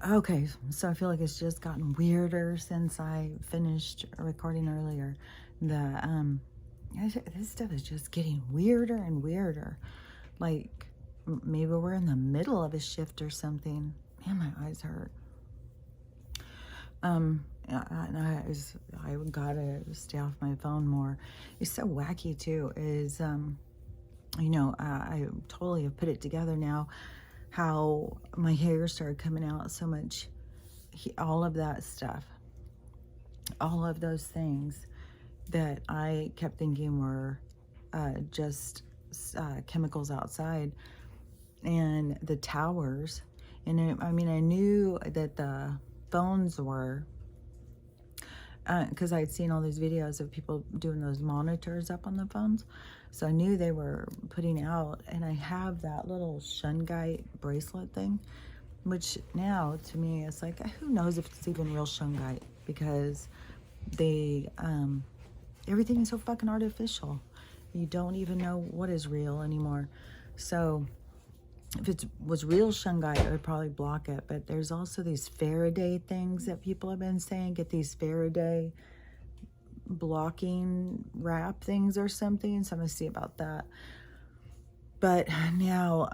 Okay, so I feel like it's just gotten weirder since I finished recording earlier. The this stuff is just getting weirder and weirder. Like maybe we're in the middle of a shift or something. Man, my eyes hurt. And I gotta stay off my phone more. It's so wacky too. I totally have put it together now. How my hair started coming out so much, all of that stuff, all of those things that I kept thinking were just chemicals outside, and the towers. And I knew that the phones were, because I'd seen all these videos of people doing those monitors up on the phones. So I knew they were putting out, and I have that little shungite bracelet thing, which now to me it's like, who knows if it's even real shungite, because they, everything is so fucking artificial. You don't even know what is real anymore. So if it was real shungite, I would probably block it. But there's also these Faraday things that people have been saying, get these Faraday blocking wrap things or something. So I'm gonna see about that. But now,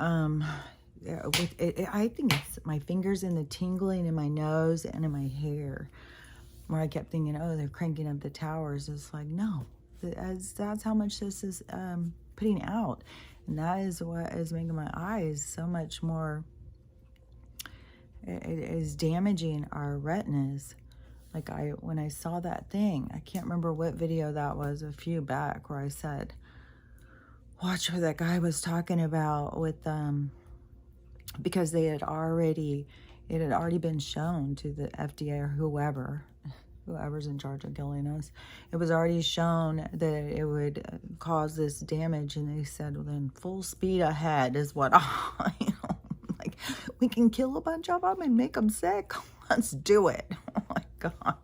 I think it's my fingers and the tingling in my nose and in my hair, where I kept thinking, oh, they're cranking up the towers. It's like, no, that's how much this is putting out. And that is what is making my eyes so much more, it is damaging our retinas. Like when I saw that thing, I can't remember what video that was, a few back, where I said, watch what that guy was talking about with, because it had already been shown to the FDA or whoever's in charge of killing us. It was already shown that it would cause this damage, and they said, well, then full speed ahead is what like, we can kill a bunch of them and make them sick. Let's do it. Oh my God,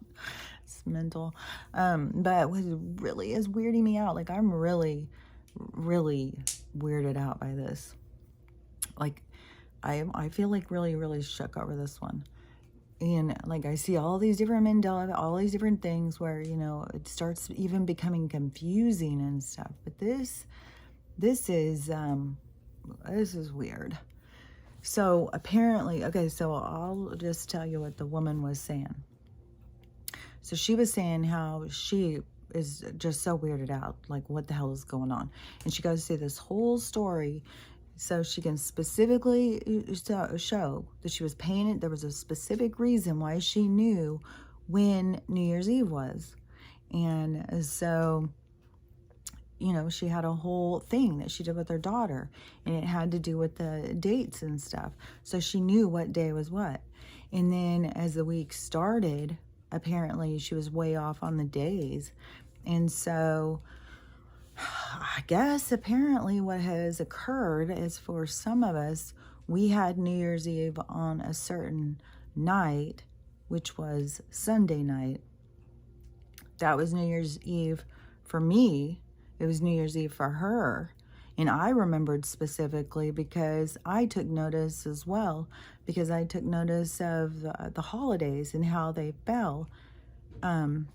it's mental. But what really is weirding me out, like I'm really, really weirded out by this. Like I feel like really, really shook over this one. And like I see all these different Mandela, all these different things where, it starts even becoming confusing and stuff. But this is weird. So apparently, okay, so I'll just tell you what the woman was saying. So she was saying how she is just so weirded out, like what the hell is going on? And she goes through this whole story so she can specifically show that she was paying it. There was a specific reason why she knew when New Year's Eve was. And so, she had a whole thing that she did with her daughter, and it had to do with the dates and stuff. So she knew what day was what. And then as the week started, apparently she was way off on the days. And so I guess apparently what has occurred is, for some of us, we had New Year's Eve on a certain night, which was Sunday night. That was New Year's Eve for me. It was New Year's Eve for her. And I remembered specifically because I took notice as well, because I took notice of the holidays and how they fell on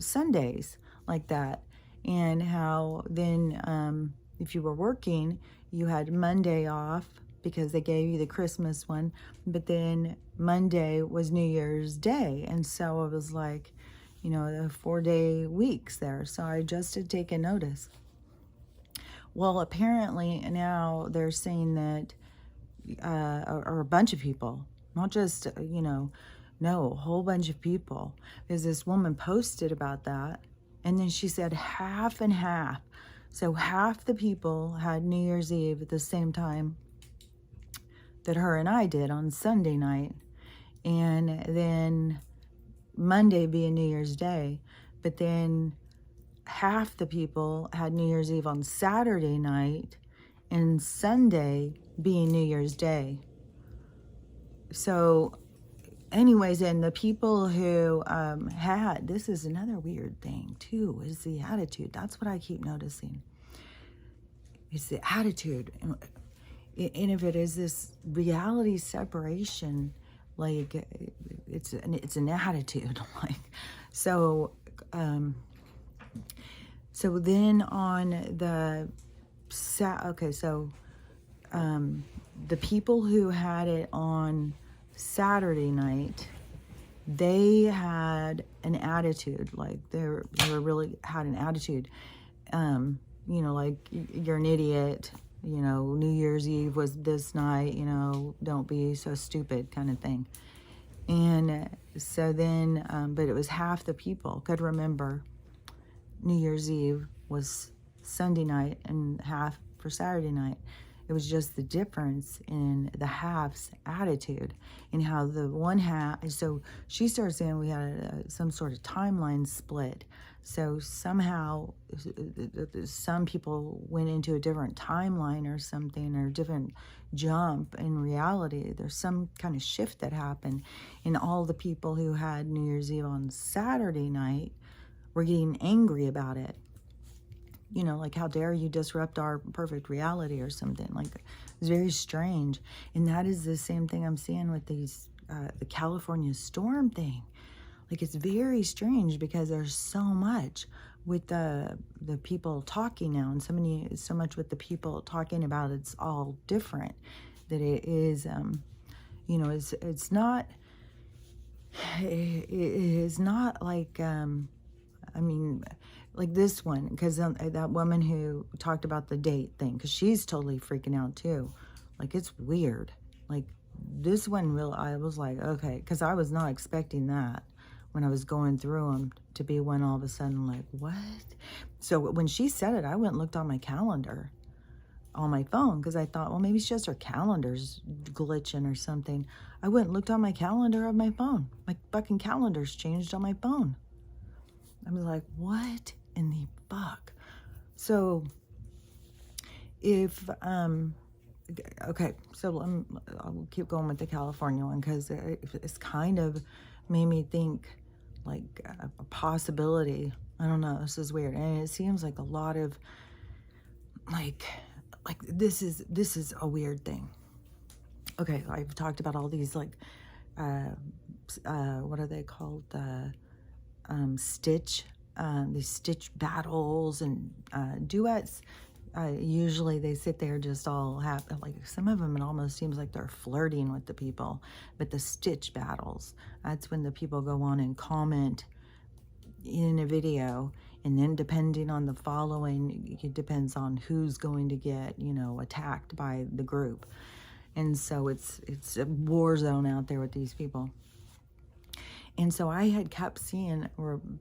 Sundays like that. And how then if you were working, you had Monday off because they gave you the Christmas one, but then Monday was New Year's Day. And so it was like, the 4-day weeks there. So I just had taken notice. Well, apparently now they're saying that, or a bunch of people, not just, no, a whole bunch of people, because this woman posted about that. And then she said half and half. So half the people had New Year's Eve at the same time that her and I did on Sunday night. And then Monday being New Year's Day. But then half the people had New Year's Eve on Saturday night, and Sunday being New Year's Day. So anyways, and the people who had, this is another weird thing too, is the attitude. That's what I keep noticing. It's the attitude. And if it is this reality separation, Like, it's an attitude. Like, so, so then on the, okay, so, the people who had it on Saturday night, they had an attitude, like they were really had an attitude. You know, like, you're an idiot, you know, New Year's Eve was this night, you know, don't be so stupid kind of thing. And so then, but it was half the people could remember New Year's Eve was Sunday night and half for Saturday night. It was just the difference in the half's attitude and how the one half. So she started saying we had some sort of timeline split. So somehow some people went into a different timeline or something, or a different jump in reality. There's some kind of shift that happened. And all the people who had New Year's Eve on Saturday night were getting angry about it. You know, like, how dare you disrupt our perfect reality or something. Like, it's very strange. And that is the same thing I'm seeing with these, the California storm thing. Like, it's very strange because there's so much with the people talking now, and so much with the people talking about it's all different. That it is, you know, it's not, it is not like, I mean, like this one, because that woman who talked about the date thing, because she's totally freaking out too. Like, it's weird. Like, this one, I was like, okay, because I was not expecting that when I was going through them to be when all of a sudden, like, what? So when she said it, I went and looked on my calendar on my phone, because I thought, well, maybe it's just her calendar's glitching or something. I went and looked on my calendar of my phone. My fucking calendar's changed on my phone. I was like, what in the fuck? So if, okay, so I'll keep going with the California one, because it's kind of made me think, like, a possibility. I don't know, this is weird. And it seems like a lot of, like this is a weird thing. Okay, I've talked about all these, like, what are they called? These stitch battles and duets. Usually they sit there just all happy. Like, some of them, it almost seems like they're flirting with the people. But the stitch battles, that's when the people go on and comment in a video, and then depending on the following, it depends on who's going to get, you know, attacked by the group. And so it's a war zone out there with these people. And so I had kept seeing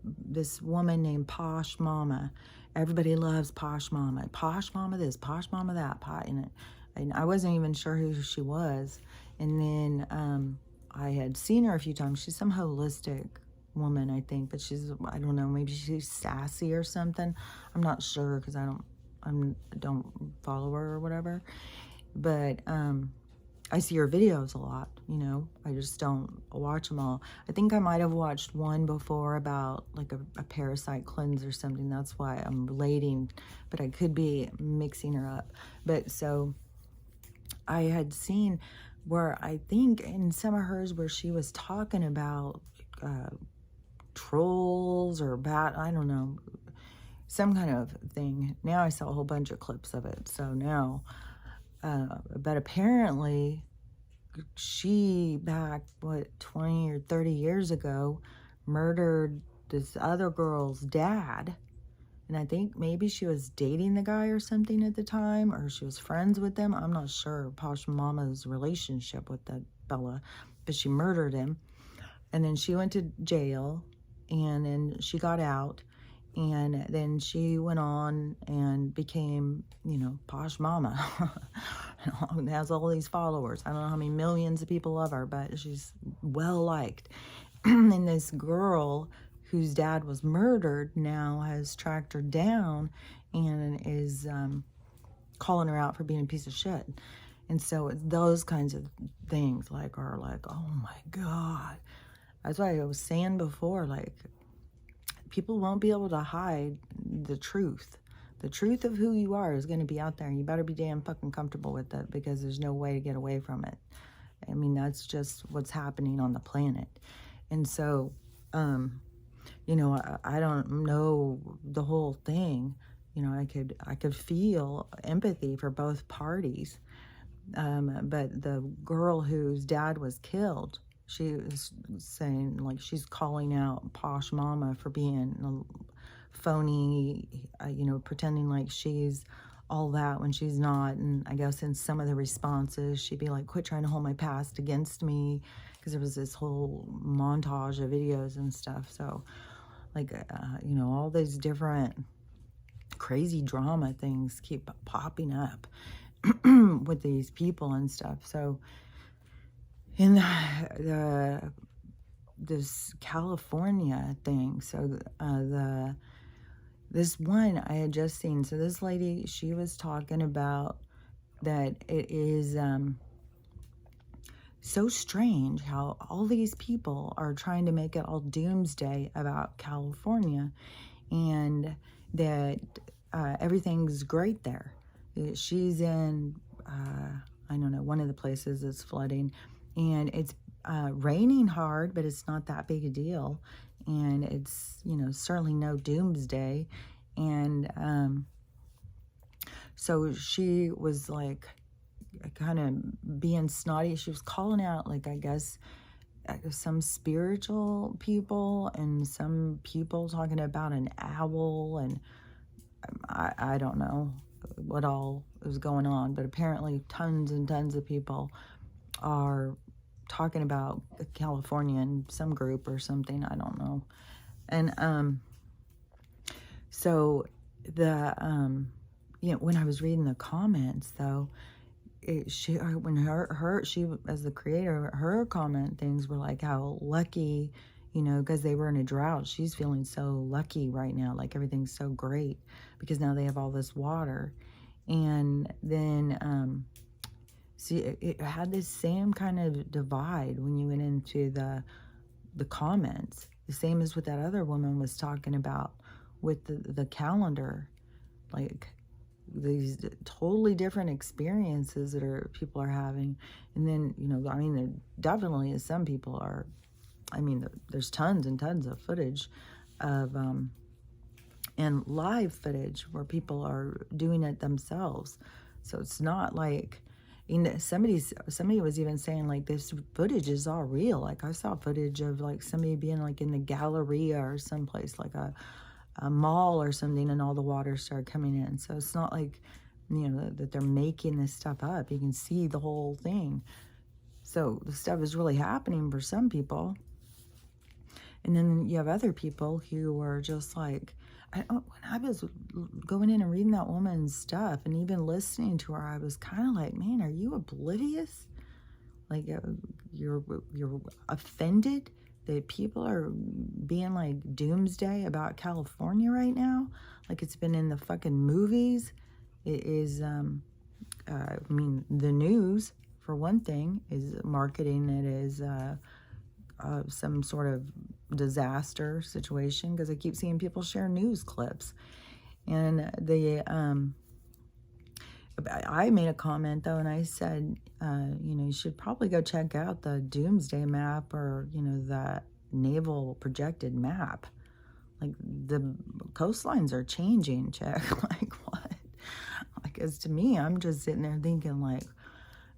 this woman named Posh Mama. Everybody loves Posh Mama. Posh Mama this, Posh Mama that. And I wasn't even sure who she was. And then I had seen her a few times. She's some holistic woman, I think. But she's, I don't know, maybe she's sassy or something. I'm not sure, because I don't follow her or whatever. But I see her videos a lot, you know. I just don't watch them all. I think I might have watched one before about, like, a parasite cleanse or something. That's why I'm relating, but I could be mixing her up. But so I had seen where, I think in some of hers, where she was talking about trolls or I don't know, some kind of thing. Now I saw a whole bunch of clips of it. So now, but apparently she, back, 20 or 30 years ago, murdered this other girl's dad. And I think maybe she was dating the guy or something at the time, or she was friends with him. I'm not sure Posh Mama's relationship with that fella, but she murdered him. And then she went to jail, and then she got out. And then she went on and became, you know, Posh Mama. And has all these followers. I don't know how many millions of people love her, but she's well liked. And this girl whose dad was murdered now has tracked her down and is calling her out for being a piece of shit. And so it's those kinds of things, like, are like, oh my God. That's why I was saying before, like, people won't be able to hide the truth. The truth of who you are is going to be out there, and you better be damn fucking comfortable with it, because there's no way to get away from it. I mean, that's just what's happening on the planet. And so, you know, I don't know the whole thing. You know, I could feel empathy for both parties. But the girl whose dad was killed, she was saying, like, she's calling out Posh Mama for being phony, you know, pretending like she's all that when she's not. And I guess in some of the responses, she'd be like, quit trying to hold my past against me, because there was this whole montage of videos and stuff. So, like, you know, all these different crazy drama things keep popping up with these people and stuff. So in this California thing, so this one I had just seen, so this lady, she was talking about that it is so strange how all these people are trying to make it all doomsday about California, and that everything's great there. She's in, I don't know, one of the places that's flooding, and it's raining hard, but it's not that big a deal. And it's, you know, certainly no doomsday. And so she was like kind of being snotty. She was calling out, like, I guess, some spiritual people and some people talking about an owl, and I don't know what all is going on, but apparently tons and tons of people are talking about California in some group or something, I don't know. And so the you know, when I was reading the comments though, she as the creator, her comment things were like how lucky, you know, because they were in a drought, she's feeling so lucky right now, like everything's so great because now they have all this water. And then see, it had this same kind of divide when you went into the comments, the same as what that other woman was talking about with the calendar, like these totally different experiences that people are having. And then, you know, I mean, there definitely is some people are, I mean, there's tons and tons of footage of and live footage where people are doing it themselves. So it's not like, you know, somebody was even saying like this footage is all real. Like I saw footage of like somebody being like in the Galleria or someplace like a mall or something, and all the water started coming in. So it's not like, you know, that they're making this stuff up. You can see the whole thing. So the stuff is really happening for some people. And then you have other people who are just like, when I was going in and reading that woman's stuff and even listening to her, I was kind of like, man, are you oblivious? Like you're offended that people are being like doomsday about California right now, like it's been in the fucking movies. It is, I mean, the news for one thing is marketing it as some sort of disaster situation, because I keep seeing people share news clips. And I made a comment though, and I said, you know, you should probably go check out the doomsday map, or, you know, the naval projected map. Like the coastlines are changing, check. Like what? Like, as to me, I'm just sitting there thinking like,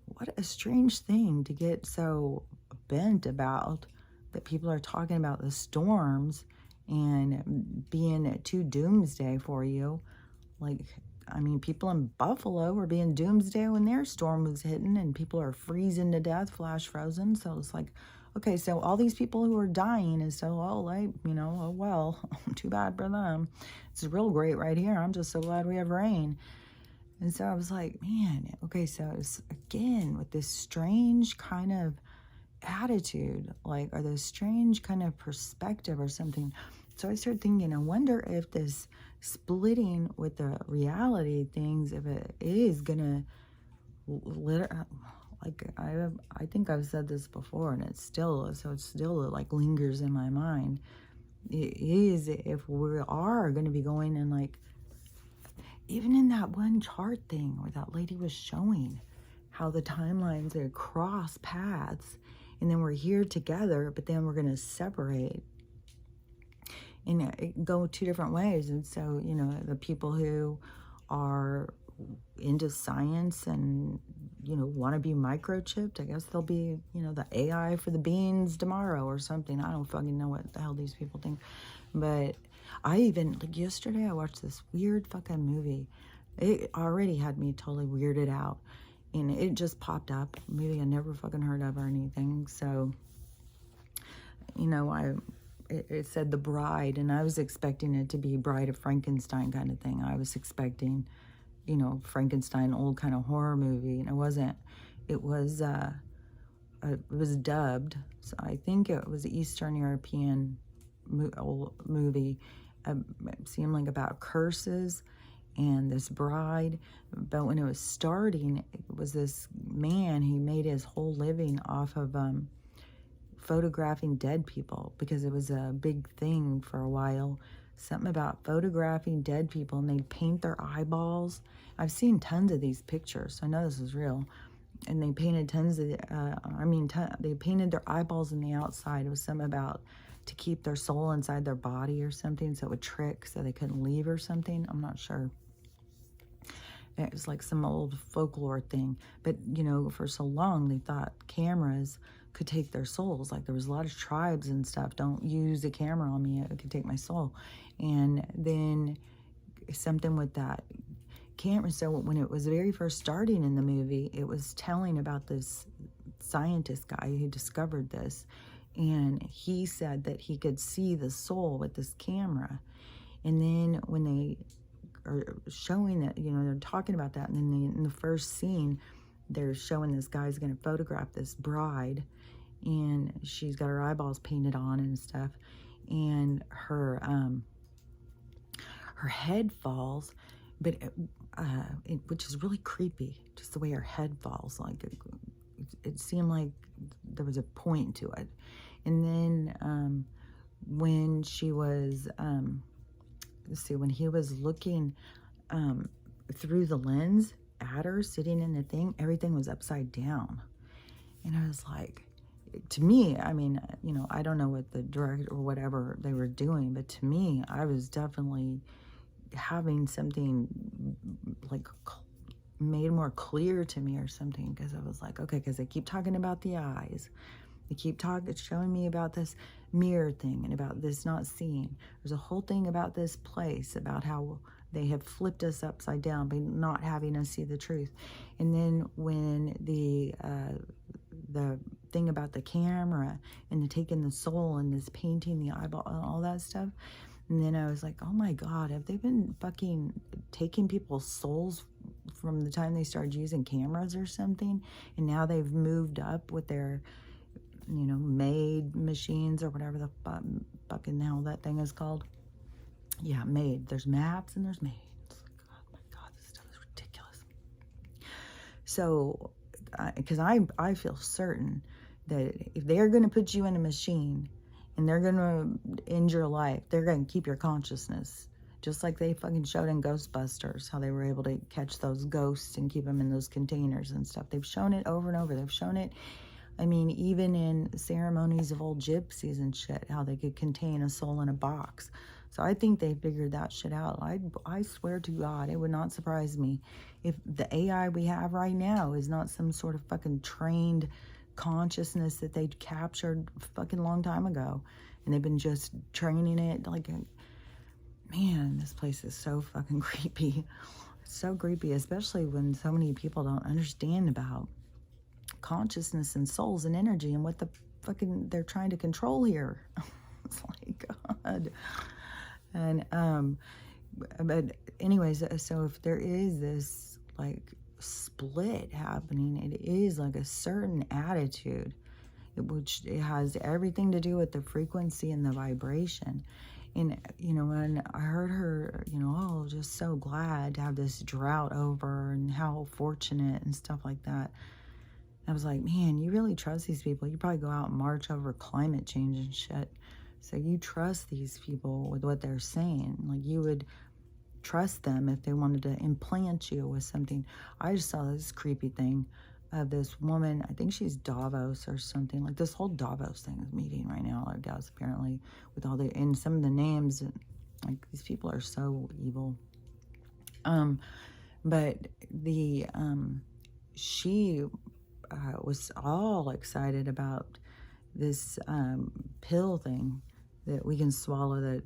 what a strange thing to get so bent about, that people are talking about the storms and being too doomsday for you. Like, I mean, people in Buffalo were being doomsday when their storm was hitting, and people are freezing to death, flash frozen. So it's like, okay, so all these people who are dying is so, you know, oh well, too bad for them. It's real great right here. I'm just so glad we have rain. And so I was like, man, okay, so it's again with this strange kind of attitude, like, or this strange kind of perspective or something. So I started thinking, I wonder if this splitting with the reality things, if it is gonna, like, I think I've said this before, and it's still like lingers in my mind. It is, if we are going to be going and like, even in that one chart thing where that lady was showing how the timelines, they cross paths, and then we're here together, but then we're going to separate and go two different ways. And so, you know, the people who are into science and, you know, want to be microchipped, I guess they'll be, you know, the AI for the beans tomorrow or something. I don't fucking know what the hell these people think. But I even, like yesterday, I watched this weird fucking movie. It already had me totally weirded out. And it just popped up, a movie I never fucking heard of or anything. So, you know, it said The Bride, and I was expecting it to be Bride of Frankenstein kind of thing. I was expecting, you know, Frankenstein, old kind of horror movie, and it wasn't. It was dubbed, so I think it was Eastern European movie. It seemed like about curses and this bride. But when it was starting, it was this man, he made his whole living off of photographing dead people, because it was a big thing for a while. Something about photographing dead people, and they'd paint their eyeballs. I've seen tons of these pictures, so I know this is real. And they painted tons of, they painted their eyeballs on the outside. It was something about to keep their soul inside their body or something, so it would trick, so they couldn't leave or something. I'm not sure. It was like some old folklore thing. But, you know, for so long, they thought cameras could take their souls. Like, there was a lot of tribes and stuff. Don't use a camera on me, it could take my soul. And then something with that camera. So when it was very first starting in the movie, it was telling about this scientist guy who discovered this. And he said that he could see the soul with this camera. And then when they are showing that, you know, they're talking about that, and then in the first scene, they're showing this guy's going to photograph this bride, and she's got her eyeballs painted on and stuff, and her head falls, but which is really creepy, just the way her head falls. Like it seemed like there was a point to it. And then when she was when he was looking through the lens at her sitting in the thing, everything was upside down. And I was like, to me, I mean, you know, I don't know what the director or whatever they were doing, but to me, I was definitely having something like made more clear to me or something, because I was like, okay, because they keep talking about the eyes. They keep showing me about this mirror thing and about this not seeing. There's a whole thing about this place, about how they have flipped us upside down by not having us see the truth. And then when the thing about the camera and the taking the soul and this painting the eyeball and all that stuff, and then I was like, oh my God, have they been fucking taking people's souls from the time they started using cameras or something? And now they've moved up with their, you know, made machines or whatever the fucking hell that thing is called. Yeah, made. There's maps and there's made. It's like, oh my God, this stuff is ridiculous. So, because I feel certain that if they're going to put you in a machine and they're going to end your life, they're going to keep your consciousness. Just like they fucking showed in Ghostbusters, how they were able to catch those ghosts and keep them in those containers and stuff. They've shown it over and over. They've shown it, I mean, even in ceremonies of old gypsies and shit, how they could contain a soul in a box. So I think they figured that shit out. I swear to God, it would not surprise me if the AI we have right now is not some sort of fucking trained consciousness that they captured fucking long time ago, and they've been just training it. Like, man, this place is so fucking creepy. It's so creepy, especially when so many people don't understand about consciousness and souls and energy and what the fucking they're trying to control here. It's like, God. And but anyways, so if there is this like split happening, it is like a certain attitude, which it has everything to do with the frequency and the vibration. And, you know, when I heard her, you know, oh, just so glad to have this drought over and how fortunate and stuff like that, I was like, man, you really trust these people? You probably go out and march over climate change and shit. So you trust these people with what they're saying. Like, you would trust them if they wanted to implant you with something. I just saw this creepy thing of this woman. I think she's Davos or something. Like this whole Davos thing is meeting right now, I guess, apparently, with all the, and some of the names, and like these people are so evil. But the, she was all excited about this pill thing that we can swallow that,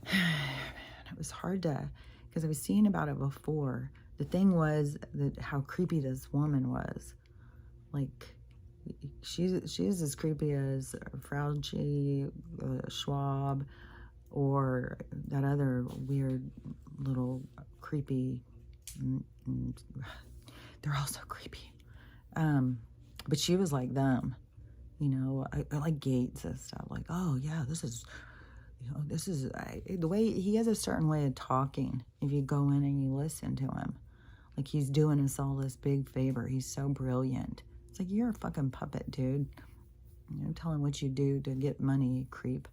it was hard to, because I was seeing about it before. The thing was that how creepy this woman was. Like, she's as creepy as Fauci, Schwab, or that other weird little creepy, they're all so creepy. But she was like them, you know, I like Gates and stuff. Like, oh yeah, this is, you know, this is the way he has a certain way of talking. If you go in and you listen to him, like he's doing us all this big favor. He's so brilliant. It's like, you're a fucking puppet, dude. You know, tell him what you do to get money, you creep.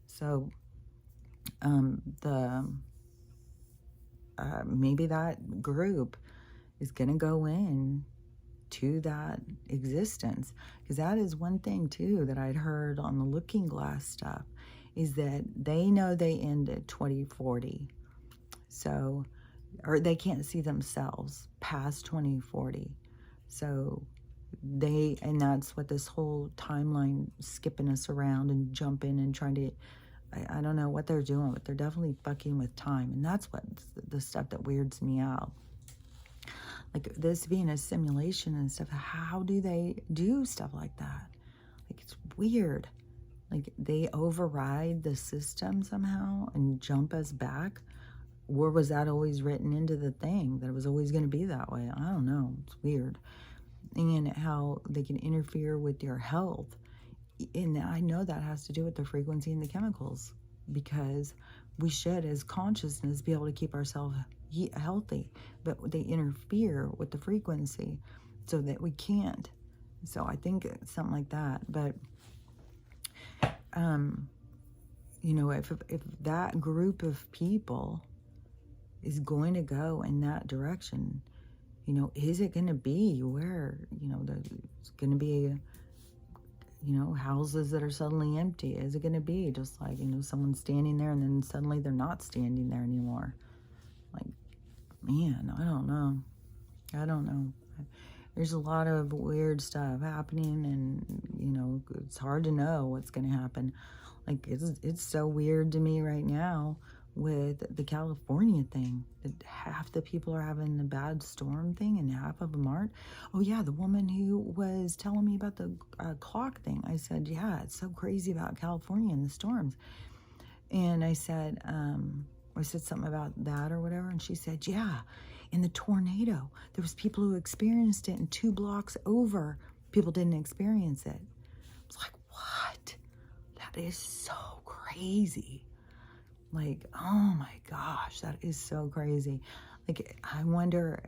So, maybe that group is gonna go in to that existence, because that is one thing too that I'd heard on the Looking Glass stuff, is that they know they end at 2040, so, or they can't see themselves past 2040, so they, and that's what this whole timeline skipping us around and jumping and trying to, I don't know what they're doing, but they're definitely fucking with time, and that's what the stuff that weirds me out. Like this being a simulation and stuff, how do they do stuff like that? Like, it's weird. Like, they override the system somehow and jump us back? Or was that always written into the thing, that it was always going to be that way? I don't know. It's weird. And how they can interfere with your health. And I know that has to do with the frequency and the chemicals, because we should, as consciousness, be able to keep ourselves healthy, but they interfere with the frequency so that we can't. So I think it's something like that. But you know, if that group of people is going to go in that direction, you know, is it going to be where, you know, there's going to be, you know, houses that are suddenly empty? Is it going to be just like, you know, someone standing there and then suddenly they're not standing there anymore? Like, man, I don't know. I don't know. There's a lot of weird stuff happening, and, you know, it's hard to know what's going to happen. Like, it's so weird to me right now with the California thing, that half the people are having the bad storm thing and half of them aren't. Oh yeah, the woman who was telling me about the clock thing, I said, yeah, it's so crazy about California and the storms. And I said something about that or whatever, and she said, yeah, in the tornado, there was people who experienced it, and 2 blocks over, people didn't experience it. I was like, what? That is so crazy. Like, oh my gosh, that is so crazy. Like, I wonder,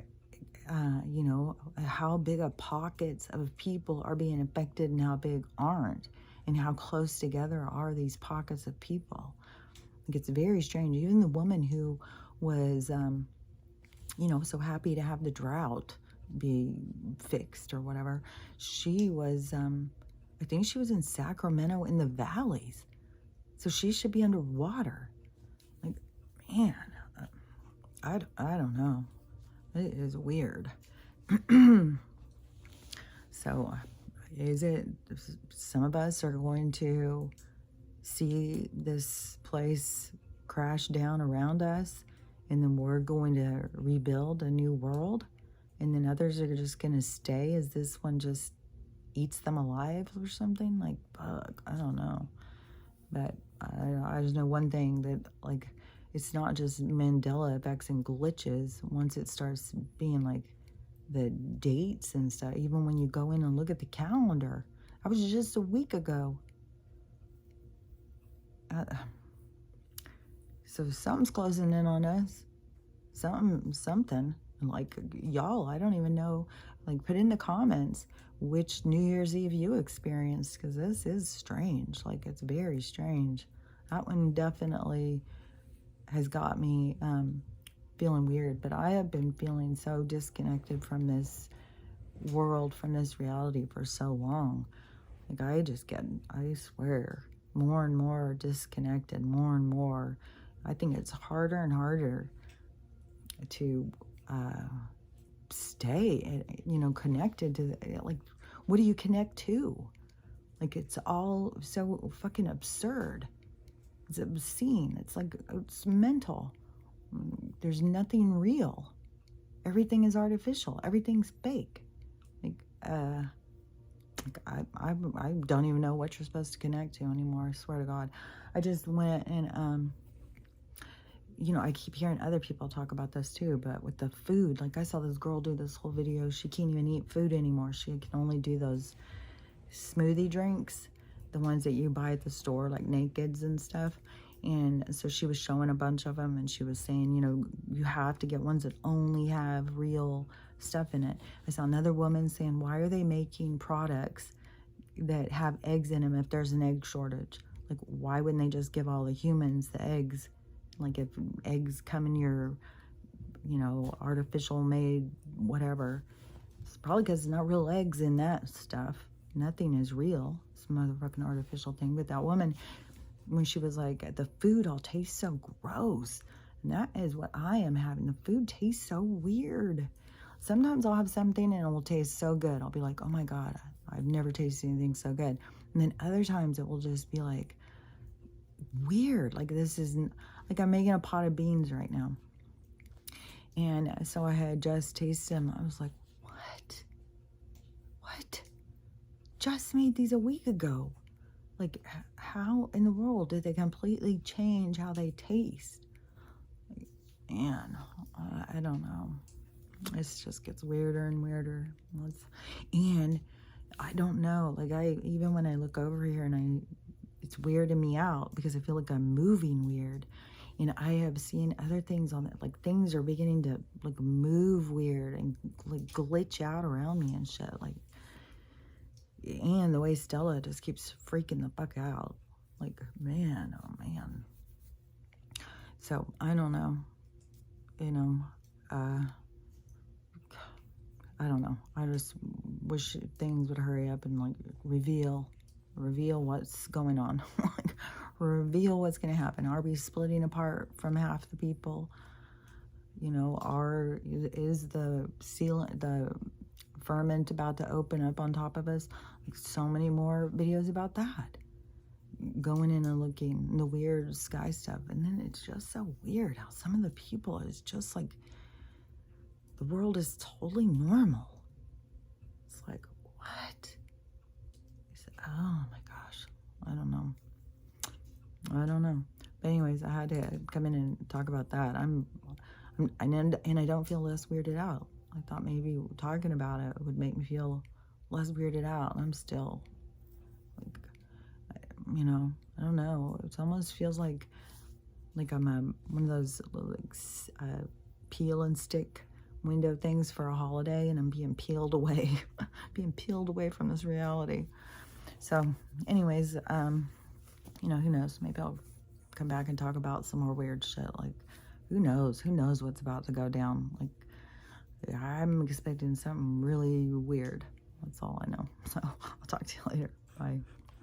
you know, how big of pockets of people are being affected and how big aren't, and how close together are these pockets of people. Like, it's very strange. Even the woman who was, you know, so happy to have the drought be fixed or whatever, she was, I think she was in Sacramento in the valleys. So she should be underwater. Like, man, I don't know. It is weird. So, is it, some of us are going to see this place crash down around us, and then we're going to rebuild a new world, and then others are just going to stay as this one just eats them alive or something? Like, fuck, I don't know. But I just know one thing, that, like, it's not just Mandela effects and glitches. Once it starts being like the dates and stuff, even when you go in and look at the calendar, that was just a week ago. So something's closing in on us. Something. And like, y'all, I don't even know. Like, put in the comments which New Year's Eve you experienced, because this is strange. Like, it's very strange. That one definitely has got me feeling weird, but I have been feeling so disconnected from this world, from this reality for so long. Like, I swear, more and more disconnected, more and more. I think it's harder and harder to stay, connected to, like, what do you connect to? Like, it's all so fucking absurd. It's obscene. It's like, it's mental. There's nothing real. Everything is artificial. Everything's fake. Like, I don't even know what you're supposed to connect to anymore. I swear to God. I just went and, I keep hearing other people talk about this too, but with the food, like I saw this girl do this whole video. She can't even eat food anymore. She can only do those smoothie drinks, the ones that you buy at the store, like Nakeds and stuff. And so she was showing a bunch of them, and she was saying, you have to get ones that only have real stuff in it. I saw another woman saying, why are they making products that have eggs in them if there's an egg shortage? Like, why wouldn't they just give all the humans the eggs? Like, if eggs come in your, artificial made whatever, it's probably because there's not real eggs in that stuff. Nothing is real. It's a motherfucking artificial thing. But that woman, when she was like, the food all tastes so gross. And that is what I am having. The food tastes so weird. Sometimes I'll have something and it will taste so good. I'll be like, oh my God, I've never tasted anything so good. And then other times it will just be like weird. Like, this isn't, like, I'm making a pot of beans right now. And so I had just tasted them. I was like, what? What? Just made these a week ago. Like, how in the world did they completely change how they taste? Like, man, I don't know. It just gets weirder and weirder. And I don't know. Like, even when I look over here and it's weirding me out because I feel like I'm moving weird. And I have seen other things on it. Like, things are beginning to, like, move weird and, like, glitch out around me and shit. Like, and the way Stella just keeps freaking the fuck out. Like, man, oh man. So, I don't know. I don't know. I just wish things would hurry up and, like, reveal what's going on. Like, reveal what's going to happen. Are we splitting apart from half the people? Is the firmament about to open up on top of us? Like, so many more videos about that. Going in and looking, the weird sky stuff. And then it's just so weird how some of the people is just like, the world is totally normal. It's like, what? Oh my gosh. I don't know. But anyways, I had to come in and talk about that. And I don't feel less weirded out. I thought maybe talking about it would make me feel less weirded out. I'm still, like, I don't know. It almost feels like I'm one of those, like, peel and stick window things for a holiday, and I'm being peeled away, from this reality. So, anyways, who knows? Maybe I'll come back and talk about some more weird shit. Like, who knows? Who knows what's about to go down? Like, I'm expecting something really weird. That's all I know. So, I'll talk to you later. Bye.